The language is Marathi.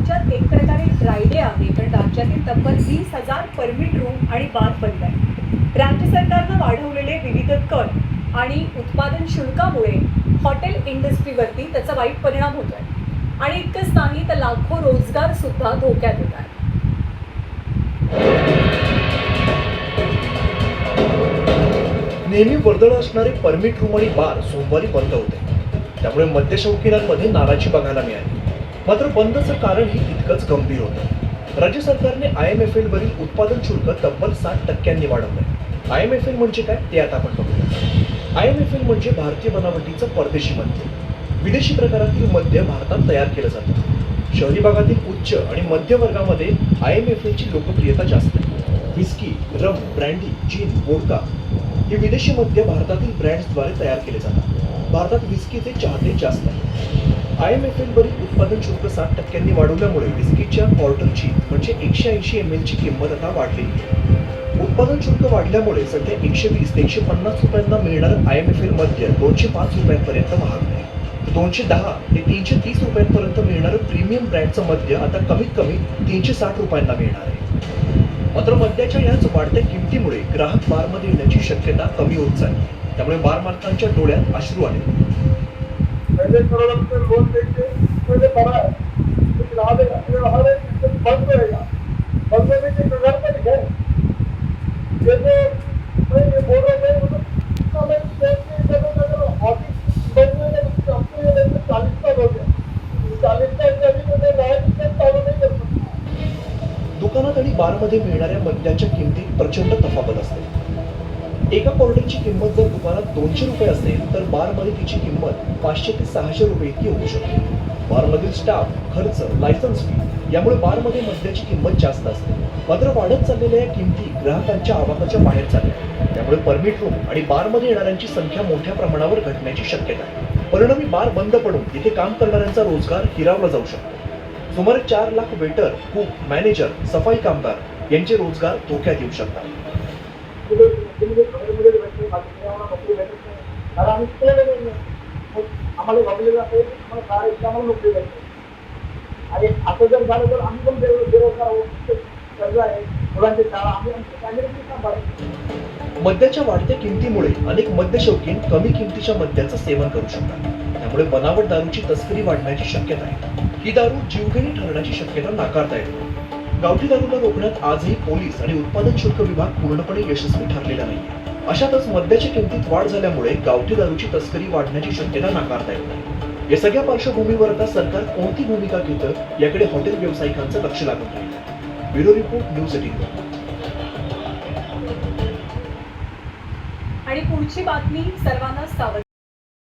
राज्यात एक प्रकारे ड्रायडे आहे, कारण राज्यातील तब्बल 20,000 परमिट रूम आणि बार बंद आहे. राज्य सरकारनं वाढवलेले विविध कर आणि उत्पादन शुल्कामुळे हॉटेल इंडस्ट्रीवरती त्याचा वाईट परिणाम होतोय. आणि इतकंच नाही तर लाखो रोजगार सुद्धा धोक्यात येत आहेत. नेहमी वर्दळ असणारे परमिट रूम आणि बार सोमवारी बंद होते. त्यामुळे मद्यशौकीनांमध्ये नाराजी बघायला मिळाली. मात्र बंदचं कारणही तितकंच गंभीर होतं. राज्य सरकारने IMFL वरील उत्पादन शुल्क तब्बल 60% वाढवलंय. IMFL म्हणजे काय ते आता आपण बघूया. IMFL म्हणजे भारतीय बनावटीचं परदेशी मद्य. विदेशी प्रकारातील मद्य भारतात तयार केलं जातं. शहरी भागातील उच्च आणि मध्य वर्गामध्ये IMFL ची लोकप्रियता जास्त आहे. विस्की, रम, ब्रँडी, जिन, वोडका हे विदेशी मद्य भारतातील ब्रँड्सद्वारे तयार केले जातात. भारतात विस्कीचे चाहते जास्त आहेत. IMFL वरील उत्पादन शुल्क 60% वाढवल्यामुळे विस्कीच्या क्वार्टरची म्हणजे 180 ml ची किंमत आता वाढलेली आहे. उत्पादन शुल्क वाढल्यामुळे सध्या 120 ते 150 रुपयांना मिळणारं IMFL मद्य 205 रुपयांपर्यंत महागलं आहे. 210 ते 330 रुपयांपर्यंत मिळणारं प्रीमियम ब्रँडचं मद्य आता कमीत कमी 360 रुपयांना मिळणार आहे. मात्र मद्याच्या याच वाढत्या किमतीमुळे ग्राहक बारमध्ये येण्याची शक्यता कमी होत चालली. त्यामुळे बार मालकांच्या डोळ्यात अश्रू आले. पहले करोड़ रुपए लोन देंगे तो ये बड़ा है, कुछ रहा देगा, फिर हर एक बंद रहेगा, बंद होने के कगार पर है। ये तो मैं ये बोल रहा हूँ तो मैं अगर ऑफिस बंद हो गया तो अपने लेकर 40 साल हो गया, 40 साल के अभी तो मैं चालू नहीं कर सकता. दुकानात आणि बारमध्ये मिळणाऱ्या मद्याच्या किमतीत प्रचंड तफावत असते. एका क्वार्टरची किंमत जर दुकानात 200 रुपये असेल तर बारमध्ये तिची किंमत 500 ते 600 रुपये इतकी होऊ शकते. बारमधील स्टाफ, खर्च, लायसन्स फी यामुळे बारमध्ये मद्याची किंमत जास्त असते. मात्र वाढत चाललेल्या या किमती ग्राहकांच्या आवाकाच्या बाहेर चालल्या. त्यामुळे परमिट रूम आणि बारमध्ये येणाऱ्यांची संख्या मोठ्या प्रमाणावर घटण्याची शक्यता आहे. परिणामी बार बंद पडून इथे काम करणाऱ्यांचा रोजगार हिरावला जाऊ शकतो. सुमारे 4 लाख वेटर, कुक, मॅनेजर, सफाई कामगार यांचे रोजगार धोक्यात येऊ शकतात. आम्हाला बघलेलं असेल आम्हाला काय आम्हाला नोकरी द्यायची आणि असं जर झालं तर आम्ही पण बेरोजगार होऊ कर्ज आहे, मुलांची शाळा, आम्ही आमची फॅमिली सांभाळतो. मद्याच्या वाढत्या किमतीमुळे अनेक मद्यशौकीन कमी किमतीच्या मद्याचं सेवन करू शकतात. त्यामुळे बनावट दारूची तस्करी वाढण्याची शक्यता आहे. ही दारू जीवघेणी ठरण्याची शक्यता नाकारता येते. गावठी दारूला रोखण्यात आजही पोलीस आणि उत्पादन शुल्क विभाग पूर्णपणे यशस्वी ठरलेला नाही. अशातच मद्याच्या किमतीत वाढ झाल्यामुळे गावठी दारूची तस्करी वाढण्याची शक्यता नाकारता येत नाही. या सगळ्या पार्श्वभूमीवर आता सरकार कोणती भूमिका घेतं याकडे हॉटेल व्यावसायिकांचं लक्ष लागून राहिलं. Bureau report, news 18. आणि पुढची बातमी सर्वांना सावध